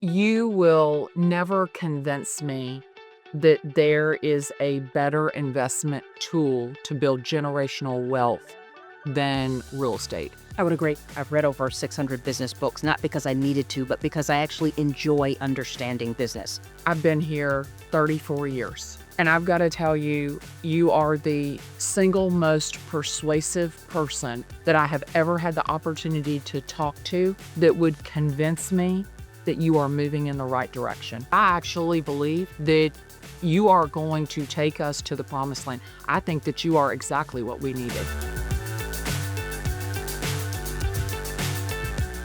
You will never convince me that there is a better investment tool to build generational wealth than real estate. I would agree. I've read over 600 business books, not because I needed to, but because I actually enjoy understanding business. I've been here 34 years, and I've got to tell you, you are the single most persuasive person that I have ever had the opportunity to talk to that would convince me that you are moving in the right direction. I actually believe that you are going to take us to the promised land. I think that you are exactly what we needed.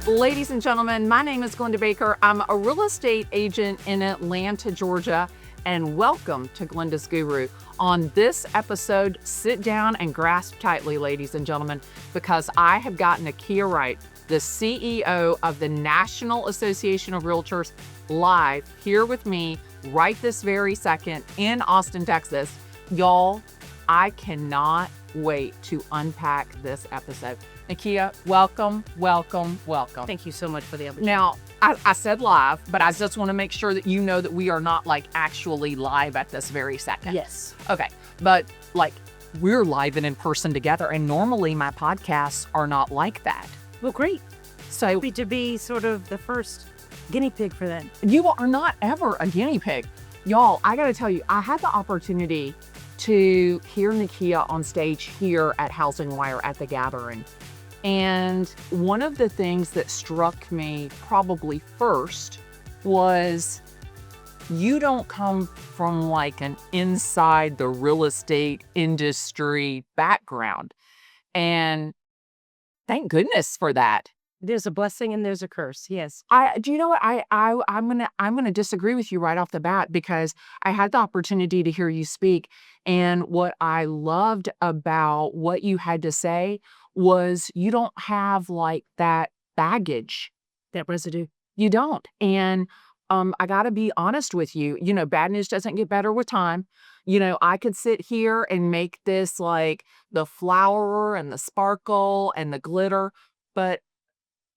Ladies and gentlemen, my name is Glennda Baker. I'm a real estate agent in Atlanta, Georgia, and welcome to Glennda's Guru. On this episode, sit down and grasp tightly, ladies and gentlemen, because I have got Nykia Wright, the CEO of the National Association of Realtors, live here with me right this very second in Austin, Texas. Y'all, I cannot wait to unpack this episode. Nykia, welcome, welcome, welcome. Thank you so much for the opportunity. Now, I said live, but I just want to make sure that you know that we are not like actually live at this very second. Yes. Okay. But like we're live and in person together. And normally my podcasts are not like that. Well, great. So Happy to be sort of the first guinea pig for that. you are not ever a guinea pig. Y'all, I got to tell you, I had the opportunity to hear Nykia on stage here at Housing Wire at the Gathering. And one of the things that struck me probably first was you don't come from like an inside the real estate industry background. And thank goodness for that. There's a blessing and there's a curse. Yes. Do you know what I'm gonna disagree with you right off the bat because I had the opportunity to hear you speak, and what I loved about what you had to say was you don't have like that baggage. That residue. You don't. And I got to be honest with you. You know, bad news doesn't get better with time. You know, I could sit here and make this like the flower and the sparkle and the glitter, but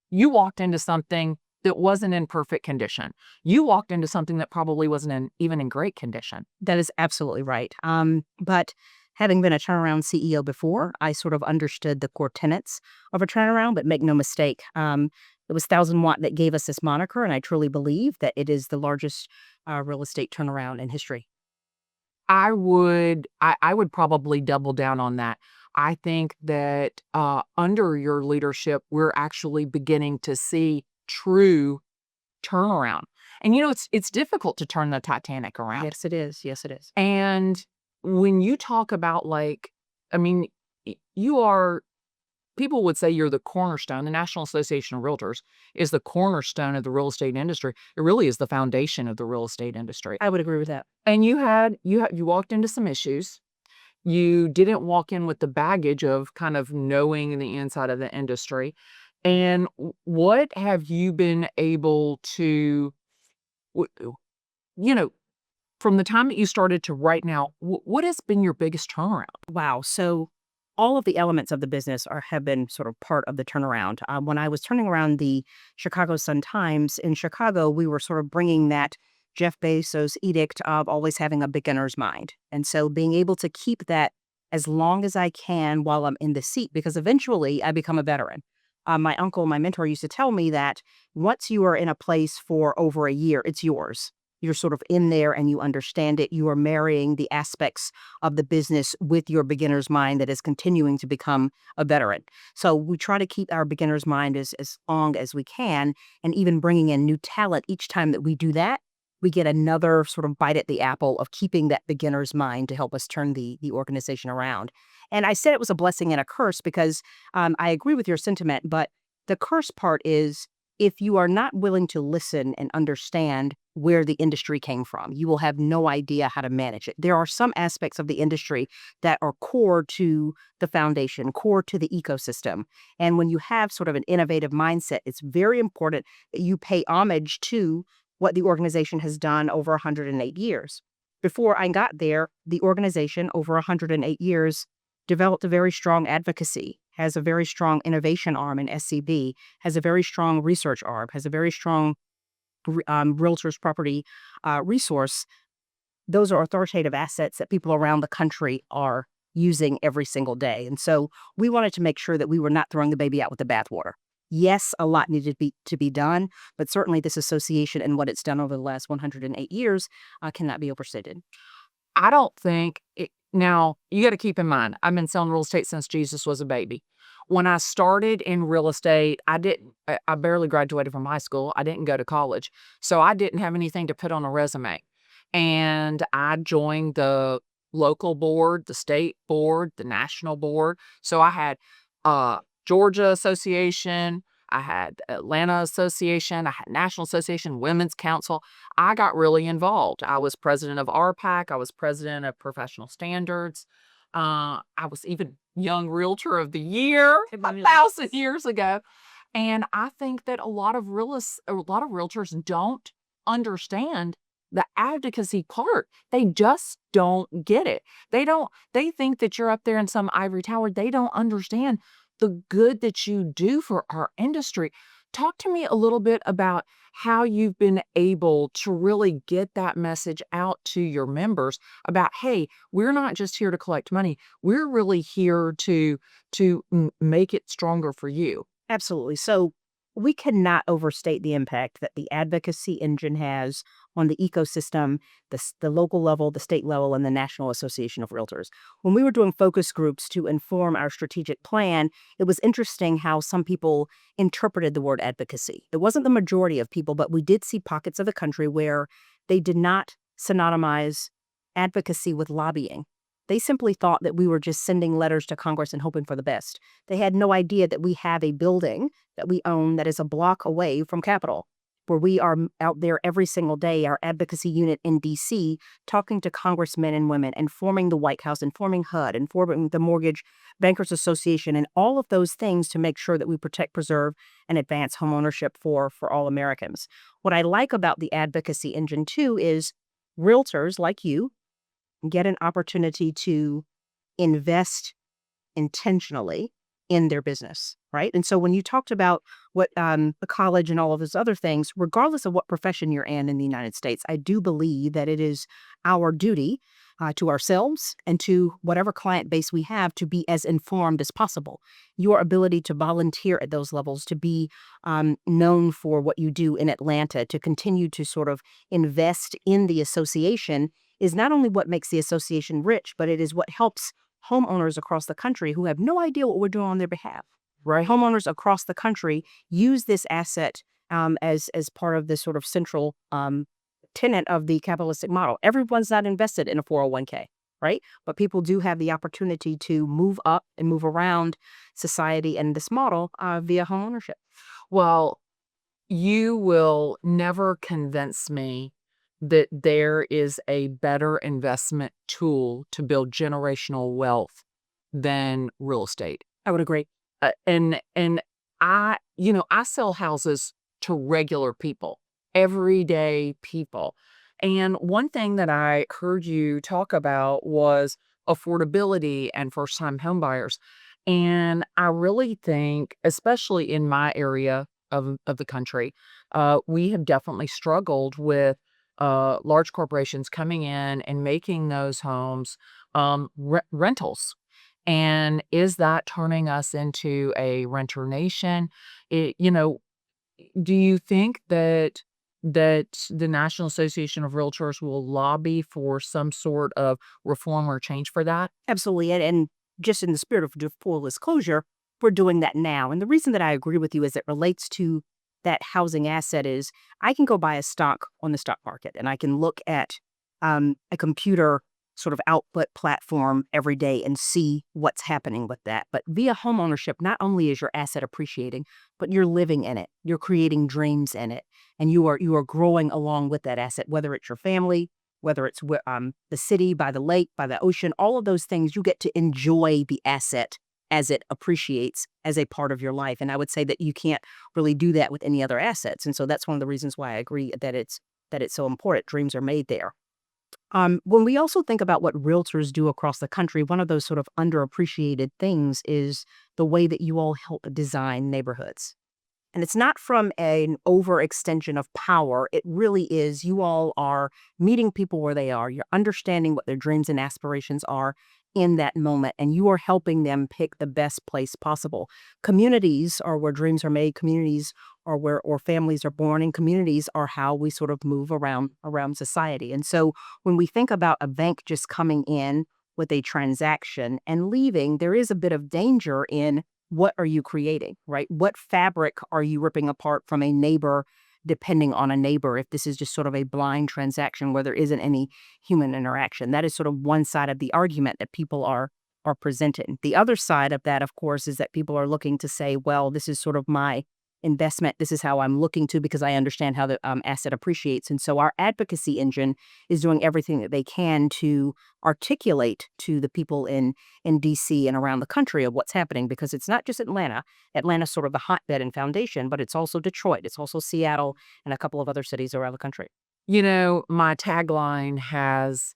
you walked into something that wasn't in perfect condition. You walked into something that probably wasn't even in great condition. That is absolutely right. But having been a turnaround CEO before, I sort of understood the core tenets of a turnaround, but make no mistake. It was 1000 Watt that gave us this moniker, and I truly believe that it is the largest real estate turnaround in history. I would probably double down on that. I think that under your leadership, we're actually beginning to see true turnaround. And you know, it's difficult to turn the Titanic around. Yes, it is. Yes, it is. And when you talk about like, I mean, you are, people would say you're the cornerstone. The National Association of Realtors is the cornerstone of the real estate industry. It really is the foundation of the real estate industry. I would agree with that. And you walked into some issues. You didn't walk in with the baggage of kind of knowing the inside of the industry. And what have you been able to, you know, from the time that you started to right now, what has been your biggest turnaround? Wow. So all of the elements of the business have been sort of part of the turnaround. When I was turning around the Chicago Sun-Times in Chicago, we were sort of bringing that Jeff Bezos' edict of always having a beginner's mind. And so being able to keep that as long as I can while I'm in the seat, because eventually I become a veteran. My uncle, my mentor, used to tell me that once you are in a place for over a year, it's yours. You're sort of in there and you understand it. You are marrying the aspects of the business with your beginner's mind that is continuing to become a veteran. So we try to keep our beginner's mind as long as we can, and even bringing in new talent each time that we do that, we get another sort of bite at the apple of keeping that beginner's mind to help us turn the organization around. And I said it was a blessing and a curse because I agree with your sentiment, but the curse part is if you are not willing to listen and understand where the industry came from, you will have no idea how to manage it. There are some aspects of the industry that are core to the foundation, core to the ecosystem. And when you have sort of an innovative mindset, it's very important that you pay homage to what the organization has done over 108 years. Before I got there, the organization over 108 years developed a very strong advocacy, has a very strong innovation arm in SCB, has a very strong research arm, has a very strong realtors property resource, those are authoritative assets that people around the country are using every single day. And so we wanted to make sure that we were not throwing the baby out with the bathwater. Yes, a lot needed to be done, but certainly this association and what it's done over the last 108 years cannot be overstated. I don't think it, now you got to keep in mind, I've been selling real estate since Jesus was a baby. When I started in real estate, I barely graduated from high school. I didn't go to college. So I didn't have anything to put on a resume. And I joined the local board, the state board, the national board. So I had Georgia Association, I had Atlanta Association, I had National Association, Women's Council. I got really involved. I was president of RPAC. I was president of Professional Standards. I was even Young Realtor of the Year 1,000 years ago. And I think that a lot of realtors don't understand the advocacy part. They just don't get it. They think that you're up there in some ivory tower. They don't understand the good that you do for our industry. Talk to me a little bit about how you've been able to really get that message out to your members about, hey, we're not just here to collect money. We're really here to make it stronger for you. Absolutely. So we cannot overstate the impact that the advocacy engine has on the ecosystem, the local level, the state level, and the National Association of Realtors. When we were doing focus groups to inform our strategic plan, it was interesting how some people interpreted the word advocacy. It wasn't the majority of people, but we did see pockets of the country where they did not synonymize advocacy with lobbying. They simply thought that we were just sending letters to Congress and hoping for the best. They had no idea that we have a building that we own that is a block away from Capitol, where we are out there every single day, our advocacy unit in D.C., talking to congressmen and women, and forming the White House, and forming HUD, and forming the Mortgage Bankers Association, and all of those things to make sure that we protect, preserve, and advance homeownership for all Americans. What I like about the advocacy engine, too, is realtors like you get an opportunity to invest intentionally in their business, right? And so when you talked about what the college and all of those other things, regardless of what profession you're in the United States, I do believe that it is our duty to ourselves and to whatever client base we have to be as informed as possible. Your ability to volunteer at those levels, to be known for what you do in Atlanta, to continue to sort of invest in the association is not only what makes the association rich, but it is what helps homeowners across the country who have no idea what we're doing on their behalf. Right. Homeowners across the country use this asset as part of this sort of central tenet of the capitalistic model. Everyone's not invested in a 401k, right? But people do have the opportunity to move up and move around society and this model via homeownership. Well, you will never convince me that there is a better investment tool to build generational wealth than real estate. I would agree. And I sell houses to regular people, everyday people. And one thing that I heard you talk about was affordability and first-time home buyers. And I really think, especially in my area of the country, we have definitely struggled with large corporations coming in and making those homes rentals. And is that turning us into a renter nation? It, you know, do you think that the National Association of Realtors will lobby for some sort of reform or change for that? Absolutely. And just in the spirit of full disclosure, we're doing that now. And the reason that I agree with you as it relates to that housing asset is I can go buy a stock on the stock market and I can look at a computer sort of output platform every day and see what's happening with that. But via homeownership, not only is your asset appreciating, but you're living in it, you're creating dreams in it, and you are growing along with that asset, whether it's your family, whether it's the city, by the lake, by the ocean, all of those things, you get to enjoy the asset as it appreciates as a part of your life. And I would say that you can't really do that with any other assets. And so that's one of the reasons why I agree that it's so important. Dreams are made there. When we also think about what realtors do across the country, one of those sort of underappreciated things is the way that you all help design neighborhoods. And it's not from an overextension of power. It really is you all are meeting people where they are. You're understanding what their dreams and aspirations are in that moment, and you are helping them pick the best place possible. Communities are where dreams are made. Communities are where or families are born, and communities are how we sort of move around society. And so when we think about a bank just coming in with a transaction and leaving, there is a bit of danger in what are you creating, right? What fabric are you ripping apart from a neighbor, depending on a neighbor, if this is just sort of a blind transaction where there isn't any human interaction? That is sort of one side of the argument that people are presenting. The other side of that, of course, is that people are looking to say, well, this is sort of my investment. This is how I'm looking to because I understand how the asset appreciates. And so our advocacy engine is doing everything that they can to articulate to the people in DC and around the country of what's happening, because it's not just Atlanta. Atlanta's sort of the hotbed and foundation, but it's also Detroit. It's also Seattle and a couple of other cities around the country. My tagline has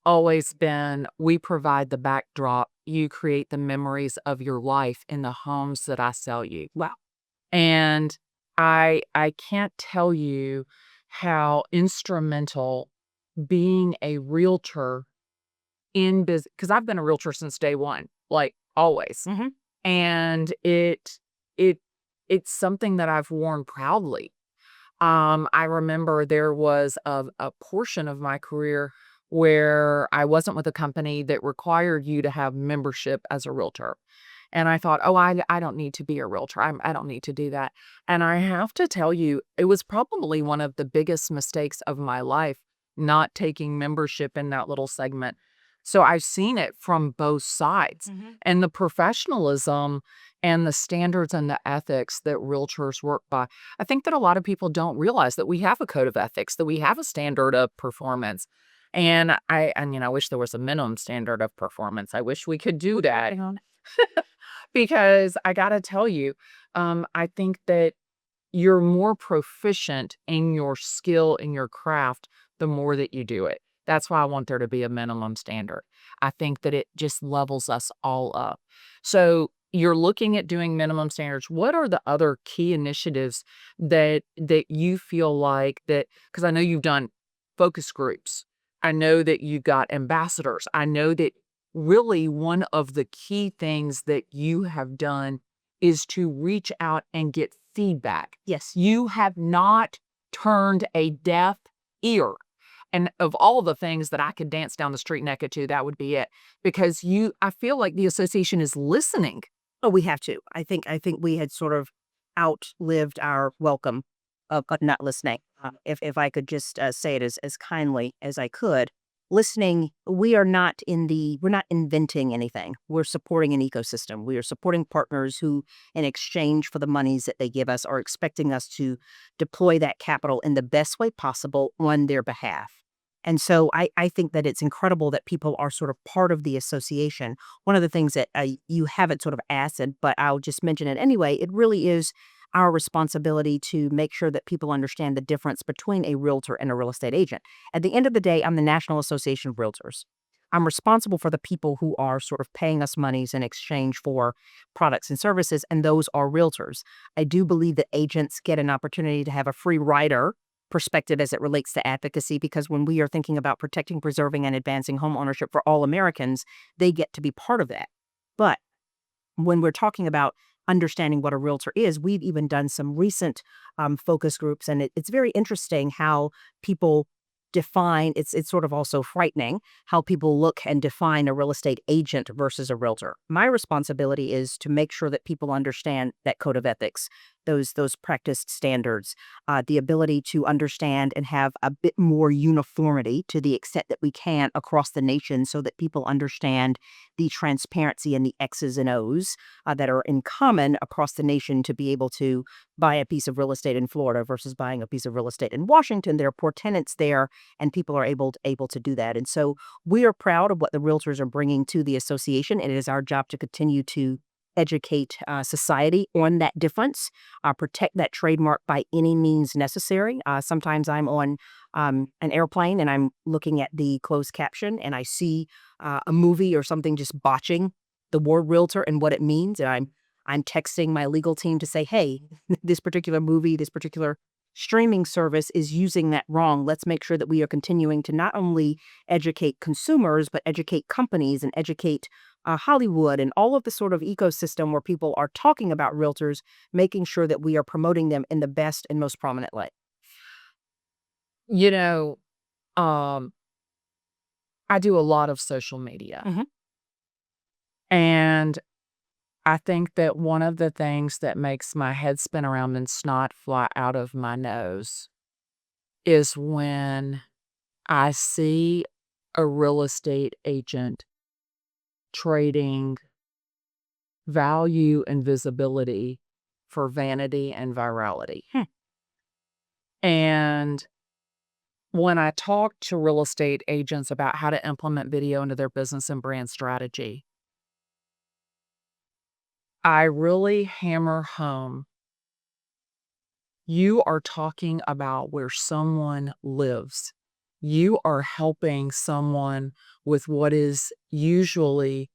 always been, we provide the backdrop, you create the memories of your life in the homes that I sell you. Wow. And I can't tell you how instrumental being a realtor in business, because I've been a realtor since day one, like always. Mm-hmm. And it it's something that I've worn proudly. I remember there was a portion of my career where I wasn't with a company that required you to have membership as a realtor. And I thought, oh, I don't need to be a realtor. I don't need to do that. And I have to tell you, it was probably one of the biggest mistakes of my life, not taking membership in that little segment. So I've seen it from both sides, Mm-hmm. and the professionalism and the standards and the ethics that realtors work by. I think that a lot of people don't realize that we have a code of ethics, that we have a standard of performance. And I wish there was a minimum standard of performance. I wish we could do that. Hang on. Because I gotta tell you, I think that you're more proficient in your skill, in your craft, the more that you do it. That's why I want there to be a minimum standard. I think that it just levels us all up. So you're looking at doing minimum standards. What are the other key initiatives that you feel like that, because I know you've done focus groups. I know that you got ambassadors. I know that really one of the key things that you have done is to reach out and get feedback. Yes. You have not turned a deaf ear. And of all the things that I could dance down the street naked to, that would be it. Because I feel like the association is listening. Oh, we have to. I think we had sort of outlived our welcome of not listening. If I could just say it as kindly as I could, listening. We're not inventing anything. We're supporting an ecosystem. We are supporting partners who, in exchange for the monies that they give us, are expecting us to deploy that capital in the best way possible on their behalf. And so I think that it's incredible that people are sort of part of the association. One of the things that you haven't sort of asked, but I'll just mention it anyway, it really is our responsibility to make sure that people understand the difference between a realtor and a real estate agent. At the end of the day, I'm the National Association of Realtors. I'm responsible for the people who are sort of paying us monies in exchange for products and services, and those are realtors. I do believe that agents get an opportunity to have a free rider perspective as it relates to advocacy, because when we are thinking about protecting, preserving, and advancing home ownership for all Americans, they get to be part of that. But when we're talking about understanding what a realtor is, we've even done some recent focus groups, and it's very interesting how people define. It's sort of also frightening how people look and define a real estate agent versus a realtor. My responsibility is to make sure that people understand that code of ethics, those practiced standards, the ability to understand and have a bit more uniformity to the extent that we can across the nation, so that people understand the transparency and the X's and O's that are in common across the nation, to be able to buy a piece of real estate in Florida versus buying a piece of real estate in Washington. There are poor tenants there, and people are able to do that. And so we are proud of what the realtors are bringing to the association. It is our job to continue to educate society on that difference, protect that trademark by any means necessary. Sometimes I'm on an airplane and I'm looking at the closed caption and I see a movie or something just botching the word realtor and what it means. And I'm texting my legal team to say, hey, this particular movie, this particular streaming service is using that wrong. Let's make sure that we are continuing to not only educate consumers, but educate companies and educate Hollywood and all of the sort of ecosystem where people are talking about realtors, making sure that we are promoting them in the best and most prominent light. You know, um, I do a lot of social media. Mhm. And I think that one of the things that makes my head spin around and snot fly out of my nose is when I see a real estate agent trading value and visibility for vanity and virality. Hmm. And when I talk to real estate agents about how to implement video into their business and brand strategy, I really hammer home you are talking about where someone lives. You are helping someone with what is usually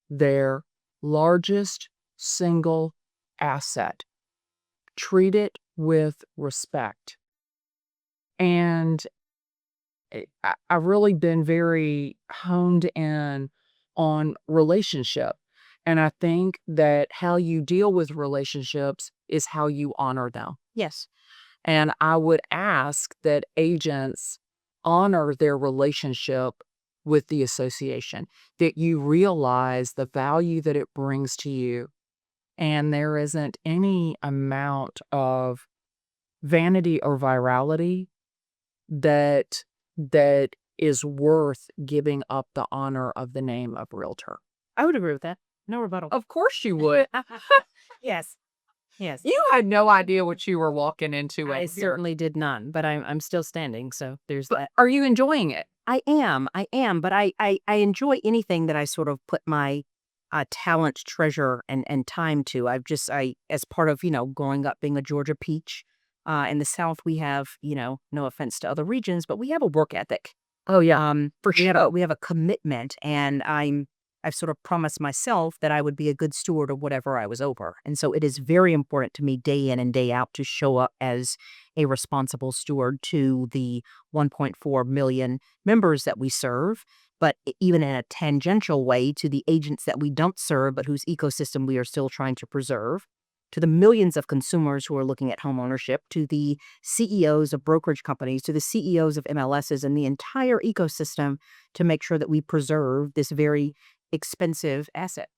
their largest single asset. Treat it with respect. And I've really been very honed in on relationship. And I think that how you deal with relationships is how you honor them. Yes. And I would ask that agents honor their relationship with the association, that you realize the value that it brings to you. And there isn't any amount of vanity or virality that that is worth giving up the honor of the name of realtor. I would agree with that. No rebuttal. Of course you would. Yes. Yes. You had no idea what you were walking into. I certainly did none, but I'm still standing, so there's But that. are you enjoying it? I am, but I enjoy anything that I sort of put my talent, treasure, and time to. I as part of growing up being a Georgia peach, in the South we have no offense to other regions, but we have a work ethic. Oh yeah, for sure. We have a commitment, and I've sort of promised myself that I would be a good steward of whatever I was over. And so it is very important to me day in and day out to show up as a responsible steward to the 1.4 million members that we serve, but even in a tangential way to the agents that we don't serve, but whose ecosystem we are still trying to preserve, to the millions of consumers who are looking at home ownership, to the CEOs of brokerage companies, to the CEOs of MLSs, and the entire ecosystem to make sure that we preserve this very expensive asset.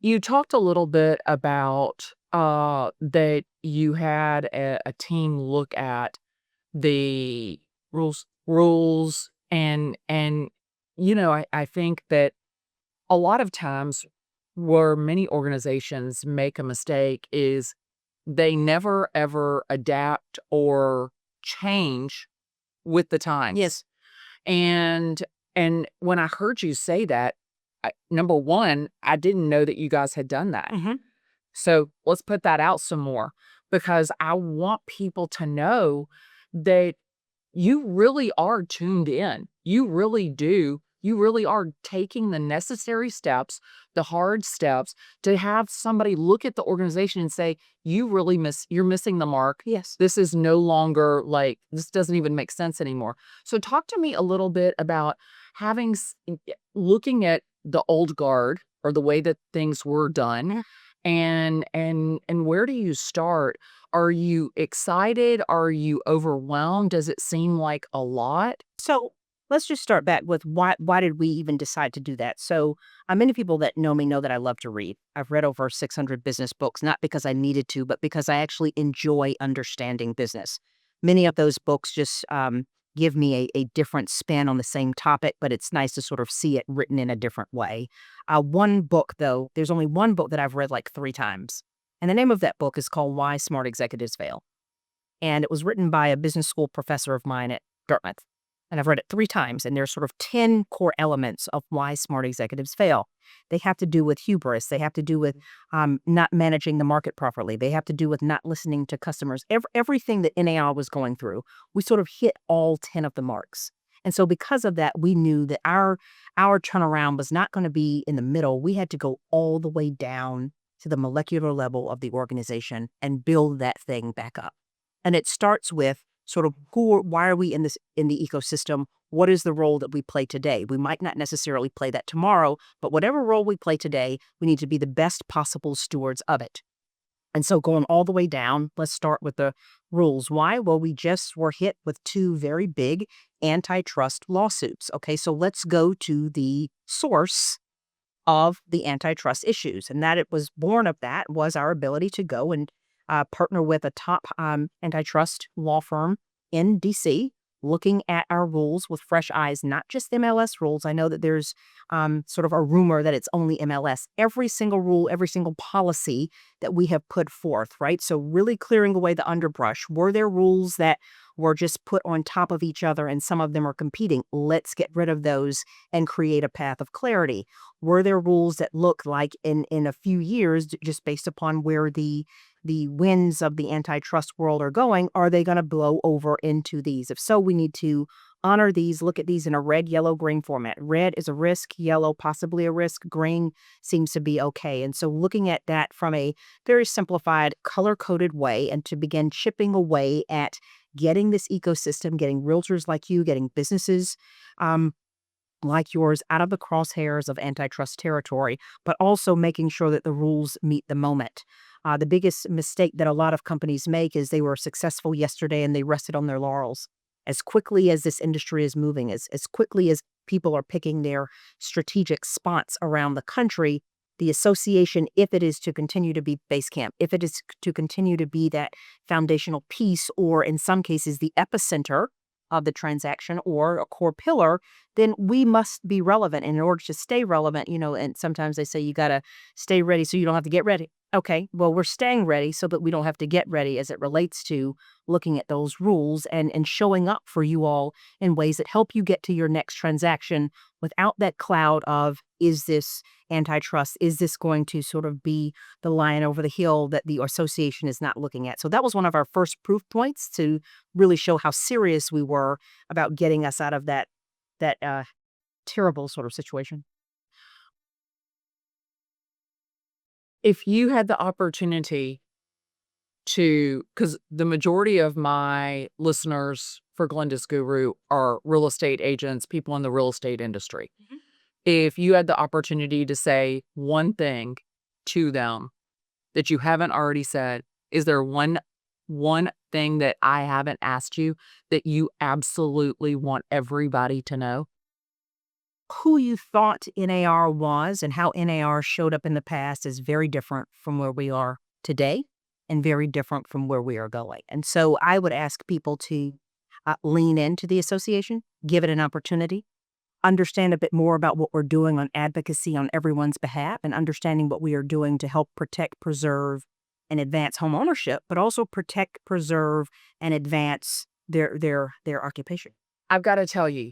You talked a little bit about that you had a team look at the rules and I think that a lot of times where many organizations make a mistake is they never ever adapt or change with the times. Yes. And when I heard you say that, number one, I didn't know that you guys had done that. Mm-hmm. So let's put that out some more because I want people to know that you really are tuned in. You really do. You really are taking the necessary steps, the hard steps to have somebody look at the organization and say, you're missing the mark. Yes. This is no longer this doesn't even make sense anymore. So talk to me a little bit about looking at the old guard or the way that things were done. Mhm. And where do you start? Are you excited? Are you overwhelmed? Does it seem like a lot? So let's just start back with why did we even decide to do that? So many people that know me know that I love to read. I've read over 600 business books, not because I needed to, but because I actually enjoy understanding business. Many of those books just give me a different spin on the same topic, but it's nice to sort of see it written in a different way. One book, though, there's only one book that I've read like 3 times. And the name of that book is called Why Smart Executives Fail. And it was written by a business school professor of mine at Dartmouth. And I've read it 3 times, and there's sort of 10 core elements of why smart executives fail. They have to do with hubris. They have to do with not managing the market properly. They have to do with not listening to customers. Everything that NAR was going through, we sort of hit all 10 of the marks. And so because of that, we knew that our turnaround was not going to be in the middle. We had to go all the way down to the molecular level of the organization and build that thing back up. And it starts with sort of why are we in the ecosystem? What is the role that we play today? We might not necessarily play that tomorrow, but whatever role we play today, we need to be the best possible stewards of it. And so going all the way down, let's start with the rules. Why? Well, we just were hit with two very big antitrust lawsuits. Okay, so let's go to the source of the antitrust issues. And that it was born of that was our ability to go and partner with a top antitrust law firm in DC, looking at our rules with fresh eyes, not just MLS rules. I know that there's sort of a rumor that it's only MLS. Every single rule, every single policy that we have put forth, right? So really clearing away the underbrush. Were there rules that were just put on top of each other and some of them are competing? Let's get rid of those and create a path of clarity. Were there rules that look like in a few years, just based upon where the winds of the antitrust world are going, are they going to blow over into these? If so, we need to honor these, look at these in a red, yellow, green format. Red is a risk, yellow possibly a risk, green seems to be okay. And so looking at that from a very simplified, color-coded way and to begin chipping away at getting this ecosystem, getting realtors like you, getting businesses like yours out of the crosshairs of antitrust territory, but also making sure that the rules meet the moment. The biggest mistake that a lot of companies make is they were successful yesterday and they rested on their laurels. As quickly as this industry is moving, as quickly as people are picking their strategic spots around the country, the association, if it is to continue to be base camp, if it is to continue to be that foundational piece, or in some cases the epicenter of the transaction or a core pillar, then we must be relevant. And in order to stay relevant, and sometimes they say you got to stay ready so you don't have to get ready. Okay, well, we're staying ready so that we don't have to get ready as it relates to looking at those rules and showing up for you all in ways that help you get to your next transaction without that cloud of, is this antitrust? Is this going to sort of be the lion over the hill that the association is not looking at? So that was one of our first proof points to really show how serious we were about getting us out of that terrible sort of situation. If you had the opportunity to, because the majority of my listeners for Glennda's Guru are real estate agents, people in the real estate industry. Mhm. If you had the opportunity to say one thing to them that you haven't already said, is there one thing that I haven't asked you that you absolutely want everybody to know? Who you thought NAR was and how NAR showed up in the past is very different from where we are today and very different from where we are going. And so I would ask people to lean into the association, give it an opportunity, understand a bit more about what we're doing on advocacy on everyone's behalf, and understanding what we are doing to help protect, preserve, and advance homeownership, but also protect, preserve, and advance their occupation. I've got to tell you,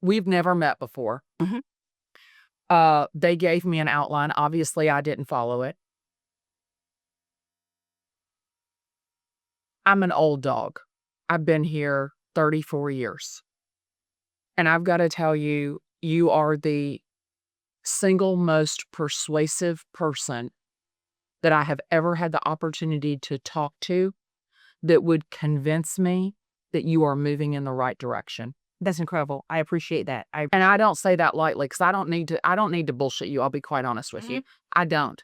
we've never met before. Mhm. They gave me an outline. Obviously, I didn't follow it. I'm an old dog. I've been here 34 years. And I've got to tell you, you are the single most persuasive person that I have ever had the opportunity to talk to that would convince me that you are moving in the right direction. That's incredible. I appreciate that. And I don't say that lightly because I don't need to bullshit you. I'll be quite honest with you. I don't.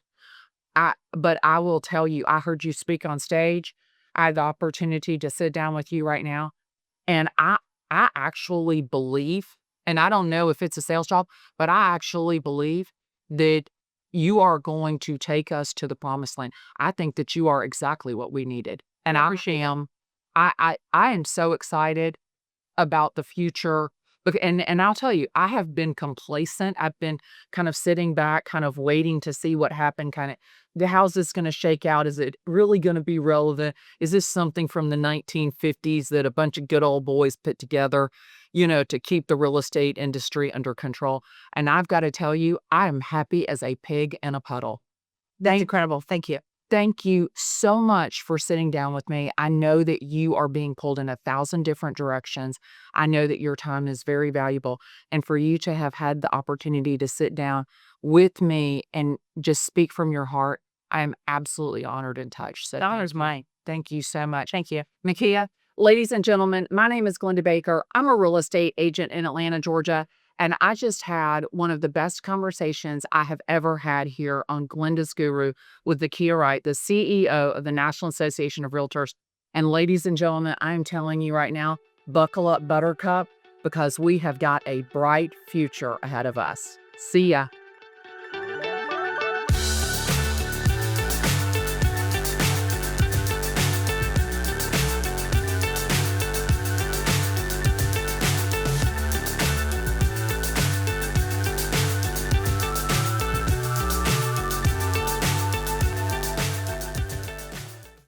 But I will tell you, I heard you speak on stage. I had the opportunity to sit down with you right now. And I actually believe, and I don't know if it's a sales job, but I actually believe that you are going to take us to the promised land. I think that you are exactly what we needed. And I am. I am so excited about the future. And I'll tell you, I have been complacent. I've been kind of sitting back, kind of waiting to see what happened, kind of, how's this going to shake out? Is it really going to be relevant? Is this something from the 1950s that a bunch of good old boys put together, to keep the real estate industry under control? And I've got to tell you, I am happy as a pig in a puddle. That's incredible. Thank you. Thank you so much for sitting down with me. I know that you are being pulled in 1,000 different directions. I know that your time is very valuable. And for you to have had the opportunity to sit down with me and just speak from your heart, I am absolutely honored and touched. So The honor's thank you. mine. Thank you so much. Thank you. Nykia, ladies and gentlemen, my name is Glennda Baker. I'm a real estate agent in Atlanta, Georgia, and I just had one of the best conversations I have ever had here on Glennda's Guru with Nykia Wright, the CEO of the National Association of Realtors. And ladies and gentlemen, I am telling you right now, buckle up, Buttercup, because we have got a bright future ahead of us. See ya.